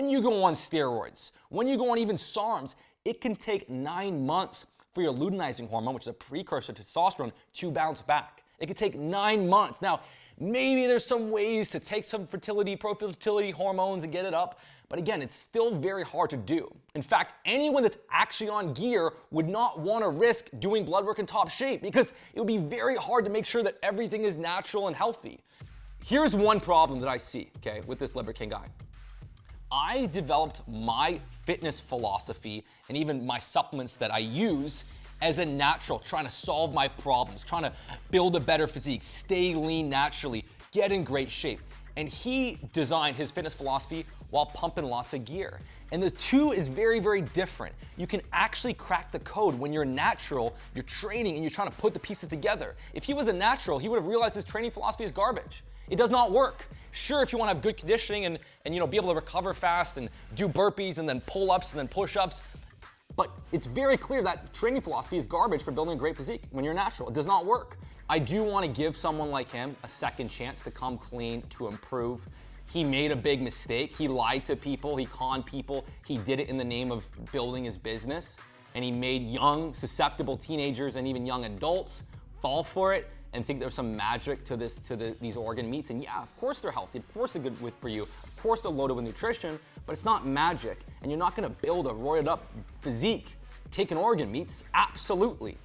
when you go on steroids, when you go on even SARMs, it can take 9 months for your luteinizing hormone, which is a precursor to testosterone, to bounce back. It could take 9 months. Now, maybe there's some ways to take some pro-fertility hormones and get it up, but again, it's still very hard to do. In fact, anyone that's actually on gear would not want to risk doing blood work in top shape because it would be very hard to make sure that everything is natural and healthy. Here's one problem that I see, okay, with this Liver King guy. I developed my fitness philosophy and even my supplements that I use as a natural, trying to solve my problems, trying to build a better physique, stay lean naturally, get in great shape. And he designed his fitness philosophy while pumping lots of gear. And the two is very, very different. You can actually crack the code when you're natural, you're training, and you're trying to put the pieces together. If he was a natural, he would have realized his training philosophy is garbage. It does not work. Sure, if you want to have good conditioning and be able to recover fast and do burpees and then pull-ups and then push-ups, but it's very clear that training philosophy is garbage for building a great physique when you're natural. It does not work. I do want to give someone like him a second chance to come clean, to improve. He made a big mistake. He lied to people. He conned people. He did it in the name of building his business. And he made young, susceptible teenagers and even young adults fall for it and think there's some magic to these organ meats. And yeah, of course they're healthy. Of course they're good for you. Of course they're loaded with nutrition, but it's not magic. And you're not gonna build a roided up physique taking organ meats, absolutely.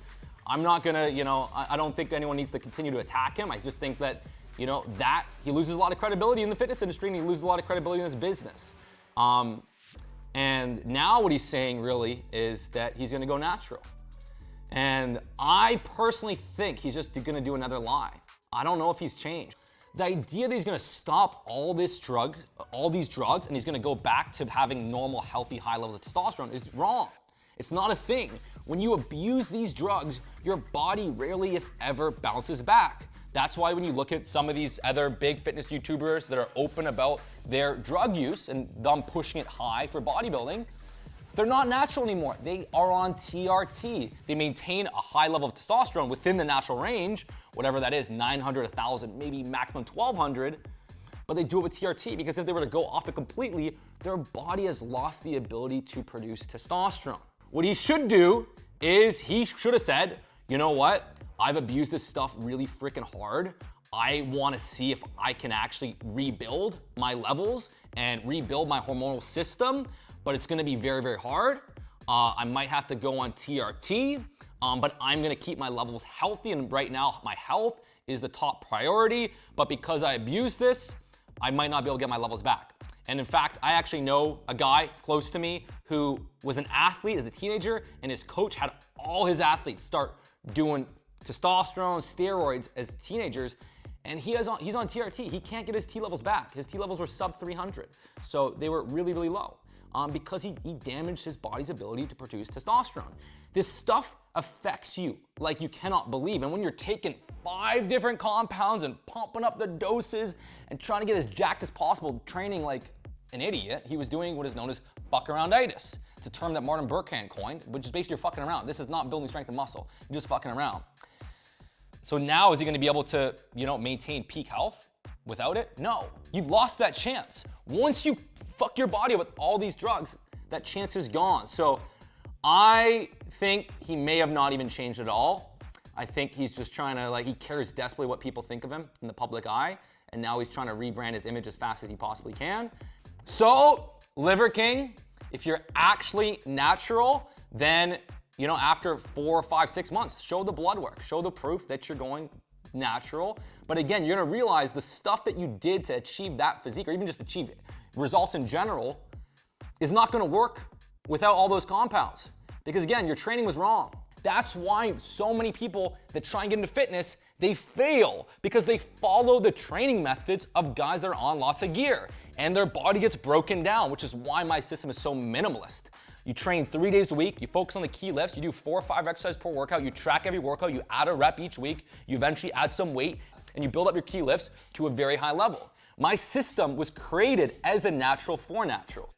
I'm not gonna, I don't think anyone needs to continue to attack him. I just think that, that he loses a lot of credibility in the fitness industry and he loses a lot of credibility in his business. And now what he's saying really is that he's gonna go natural. And I personally think he's just gonna do another lie. I don't know if he's changed. The idea that he's gonna stop all these drugs, and he's gonna go back to having normal, healthy, high levels of testosterone is wrong. It's not a thing. When you abuse these drugs, your body rarely, if ever, bounces back. That's why when you look at some of these other big fitness YouTubers that are open about their drug use and them pushing it high for bodybuilding, they're not natural anymore. They are on TRT. They maintain a high level of testosterone within the natural range, whatever that is, 900, 1,000, maybe maximum 1,200, but they do it with TRT because if they were to go off it completely, their body has lost the ability to produce testosterone. What he should do is he should have said, you know what? I've abused this stuff really freaking hard. I want to see if I can actually rebuild my levels and rebuild my hormonal system, but it's going to be very, very hard. I might have to go on TRT, but I'm going to keep my levels healthy. And right now, my health is the top priority. But because I abuse this, I might not be able to get my levels back. And in fact, I actually know a guy close to me who was an athlete as a teenager, and his coach had all his athletes start doing testosterone, steroids as teenagers, and he's on TRT. He can't get his T levels back. His T levels were sub 300. So they were really, really low because he damaged his body's ability to produce testosterone. This stuff affects you like you cannot believe. And when you're taking 5 different compounds and pumping up the doses and trying to get as jacked as possible, training like an idiot, he was doing what is known as fuck-arounditis. It's a term that Martin Burkhan coined, which is basically you're fucking around. This is not building strength and muscle. You're just fucking around. So now is he gonna be able to, maintain peak health without it? No, you've lost that chance. Once you fuck your body with all these drugs, that chance is gone. So I think he may have not even changed at all. I think he's just trying to, he cares desperately what people think of him in the public eye, and now he's trying to rebrand his image as fast as he possibly can. So, Liver King, if you're actually natural, then, after 4, 5, 6 months, show the blood work, show the proof that you're going natural. But again, you're gonna realize the stuff that you did to achieve that physique, or even just achieve it, results in general, is not gonna work without all those compounds. Because again, your training was wrong. That's why so many people that try and get into fitness, they fail because they follow the training methods of guys that are on lots of gear and their body gets broken down, which is why my system is so minimalist. You train 3 days a week, you focus on the key lifts, you do 4 or 5 exercises per workout, you track every workout, you add a rep each week, you eventually add some weight, and you build up your key lifts to a very high level. My system was created as a natural for natural.